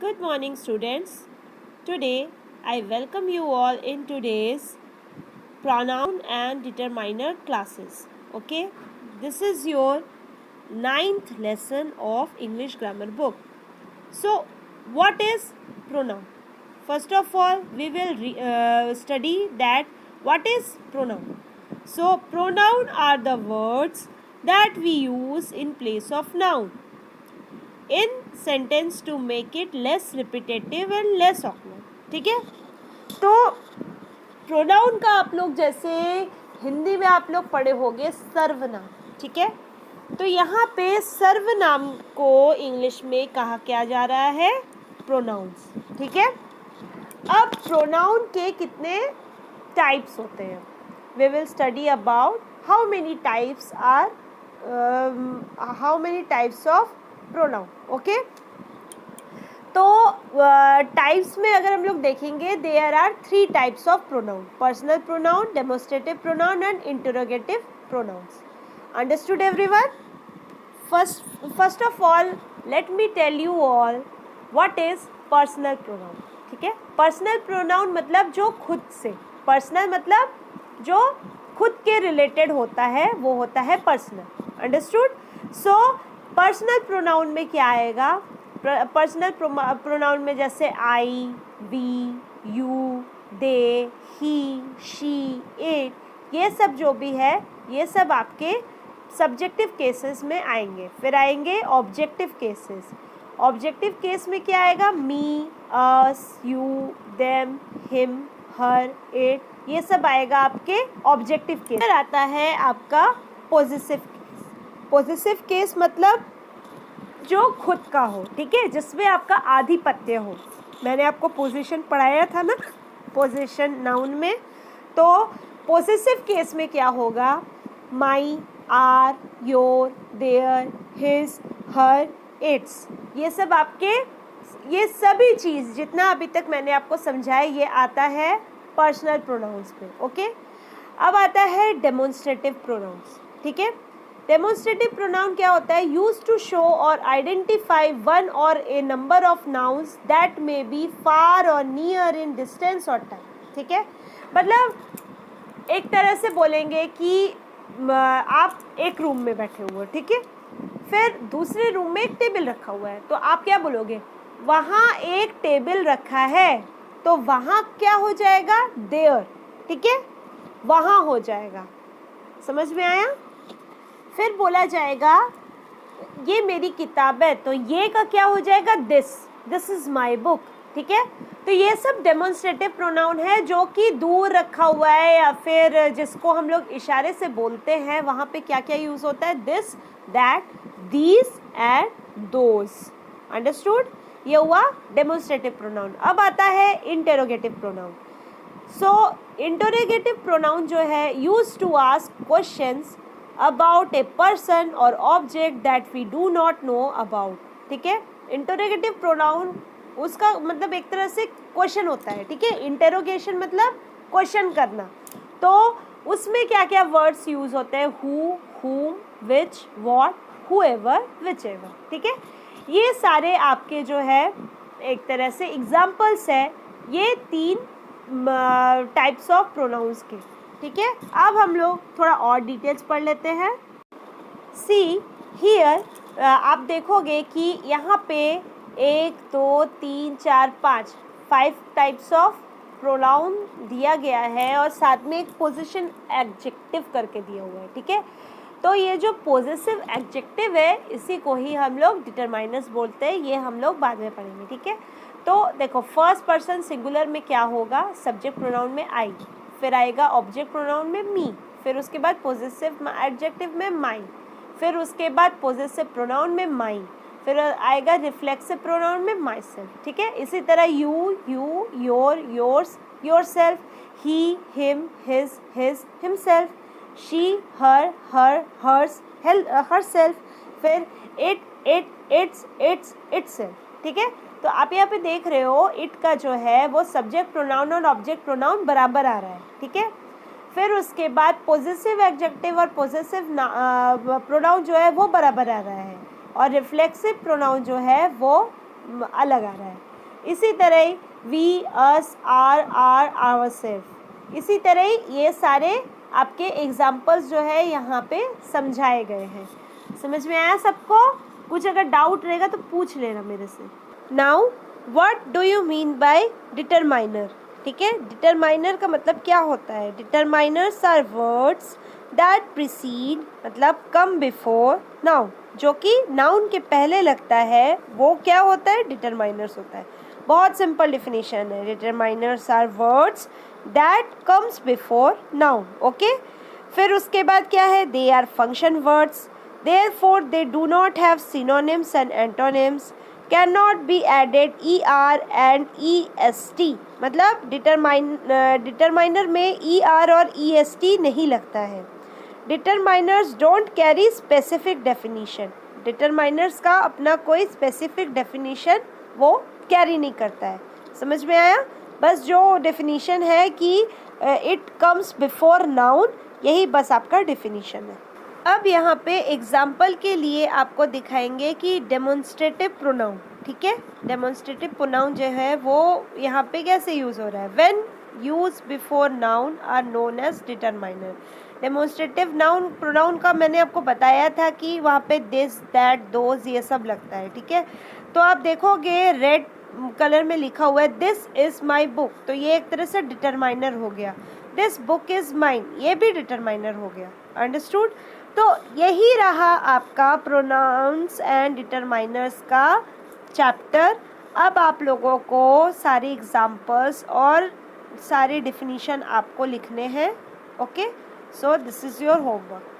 Good morning, students. Today, I welcome you all in today's pronoun and determiner classes. Okay, this is your ninth lesson of English grammar book. So, what is pronoun? First of all, we will study that what is pronoun. So, pronoun are the words that we use in place of noun in sentence to make it less repetitive and less awkward. ठीक है, तो pronoun का आप लोग जैसे हिंदी में आप लोग पढ़े होंगे सर्वनाम. ठीक है, तो यहाँ पे सर्वनाम को इंग्लिश में कहा क्या जा रहा है? प्रोनाउंस. ठीक है, अब प्रोनाउन के कितने टाइप्स होते हैं? We will study about how many types of pronoun. Okay, तो टाइप्स में अगर हम लोग देखेंगे there are 3 types of pronoun: personal pronoun, demonstrative pronoun and interrogative pronouns. Understood everyone? First of all let me tell you all what is personal pronoun. ठीक है, personal pronoun मतलब जो खुद से, पर्सनल मतलब जो खुद के रिलेटेड होता है वो होता है personal. Understood? So personal pronoun में क्या आएगा? पर्सनल प्रोनाउन में जैसे I, we, you, they, he, she, it, ये सब जो भी है ये सब आपके सब्जेक्टिव केसेस में आएंगे. फिर आएंगे ऑब्जेक्टिव केसेस. ऑब्जेक्टिव केस में क्या आएगा? Me, us, you, them, him, her, it, ये सब आएगा आपके ऑब्जेक्टिव केस. फिर आता है आपका पॉजिटिव केस. पॉजिटिव केस मतलब जो खुद का हो. ठीक है, जिसमें आपका आधिपत्य हो. मैंने आपको पोजीशन पढ़ाया था ना, पोजीशन नाउन में. तो पॉजिटिव केस में क्या होगा? My, our, your, their, his, her, its, ये सब आपके, ये सभी चीज़ जितना अभी तक मैंने आपको समझाया ये आता है पर्सनल प्रोनाउंस पे. ओके, अब आता है डेमोन्स्ट्रेटिव प्रोनाउंस. ठीक है, डेमोन्स्ट्रेटिव प्रोनाउन क्या होता है? Use to show or identify one or a number of nouns that may be far or near in distance or time. ठीक है, मतलब एक तरह से बोलेंगे कि आप एक रूम में बैठे हुए हो. ठीक है, फिर दूसरे रूम में एक टेबल रखा हुआ है, तो आप क्या बोलोगे? वहाँ एक टेबल रखा है, तो वहाँ क्या हो जाएगा? देयर. ठीक है, वहाँ हो जाएगा. समझ में आया? फिर बोला जाएगा ये मेरी किताब है, तो ये का क्या हो जाएगा? This is my book. ठीक है, तो ये सब डेमोन्स्ट्रेटिव प्रोनाउन है जो कि दूर रखा हुआ है या फिर जिसको हम लोग इशारे से बोलते हैं. वहाँ पे क्या क्या यूज़ होता है? This, that, these and those. Understood? ये हुआ डेमोन्स्ट्रेटिव प्रोनाउन. अब आता है interrogative pronoun. So interrogative pronoun जो है use to ask questions about a person or object that we do not know about. ठीक है, इंटरोगेटिव प्रोनाउन उसका मतलब एक तरह से क्वेश्चन होता है. ठीक है, इंटेरोगेशन मतलब क्वेश्चन करना. तो उसमें क्या क्या वर्ड्स यूज होते हैं? Who, whom, which, what, whoever, whichever. ठीक है, ये सारे आपके जो है एक तरह से एग्जाम्पल्स है ये 3 टाइप्स ऑफ प्रोनाउंस के. ठीक है, अब हम लोग थोड़ा और डिटेल्स पढ़ लेते हैं. सी हियर, आप देखोगे कि यहाँ पे 1, 2, 3, 4, 5 टाइप्स ऑफ प्रोनाउन दिया गया है और साथ में एक पोजीशन एडजेक्टिव करके दिया हुआ है. ठीक है, तो ये जो पोजेसिव एडजेक्टिव है इसी को ही हम लोग डिटरमाइनर्स बोलते हैं. ये हम लोग बाद में पढ़ेंगे. ठीक है, तो देखो फर्स्ट पर्सन सिंगुलर में क्या होगा? सब्जेक्ट प्रोनाउन में आई, फिर आएगा ऑब्जेक्ट प्रोनाउन में मी, फिर उसके बाद पॉजिटिव एडजेक्टिव में माई, फिर उसके बाद पॉजिटिव प्रोनाउन में माई, फिर आएगा रिफ्लेक्सिव प्रोनाउन में माई सेल्फ. ठीक है, इसी तरह you, your, yours, yourself, he, him, his, himself, she, her, hers, herself, फिर इट्स, इट्सेल्फ. ठीक है, तो आप यहाँ पे देख रहे हो इट का जो है वो सब्जेक्ट प्रोनाउन और ऑब्जेक्ट प्रोनाउन बराबर आ रहा है. ठीक है, फिर उसके बाद पॉजिटिव एडजेक्टिव और पॉजिटिव प्रोनाउन जो है वो बराबर आ रहा है और रिफ्लेक्सिव प्रोनाउन जो है वो अलग आ रहा है। इसी तरह वी, अस, आर, आवरसेल्फ, इसी तरह ये सारे आपके एग्जाम्पल्स जो है यहाँ पे समझाए गए हैं। समझ में आया सबको? कुछ अगर डाउट रहेगा तो पूछ लेना मेरे से। Now what do you mean by determiner? ठीक है, डिटरमाइनर का मतलब क्या होता है? Determiners are words that precede, मतलब कम बिफोर नाउन, जो कि नाउन के पहले लगता है, वो क्या होता है? डिटरमाइनर्स होता है। बहुत सिंपल डिफिनेशन है, determiners are words that comes before noun. Okay, फिर उसके बाद क्या है? They are function words, therefore they do not have synonyms and antonyms, cannot be added er and est, मतलब डिटरमाइनर में er और est नहीं लगता है। Determiners don't carry specific definition, determiners का अपना कोई स्पेसिफिक डेफिनीशन वो कैरी नहीं करता है। समझ में आया? बस जो डेफिनीशन है कि इट कम्स बिफोर नाउन, यही बस आपका डेफिनीशन है। अब यहाँ पे एग्जाम्पल के लिए आपको दिखाएंगे कि डेमोन्स्ट्रेटिव प्रोनाउन, ठीक है, डेमोन्स्ट्रेटिव प्रोनाउन जो है वो यहाँ पे कैसे यूज़ हो रहा है। When use before noun are known as determiner. Demonstrative noun pronoun का मैंने आपको बताया था कि वहाँ पे दिस, दैट, दोज ये सब लगता है, ठीक है। तो आप देखोगे रेड कलर में लिखा हुआ है दिस इज़ माई बुक, तो ये एक तरह से डिटरमाइनर हो गया। दिस बुक इज़ माइन, ये भी डिटरमाइनर हो गया। अंडरस्टूड? तो यही रहा आपका प्रोनाउंस एंड डिटरमाइनर्स का चैप्टर। अब आप लोगों को सारे एग्जाम्पल्स और सारे डिफिनीशन आपको लिखने हैं। Okay, so this is your homework.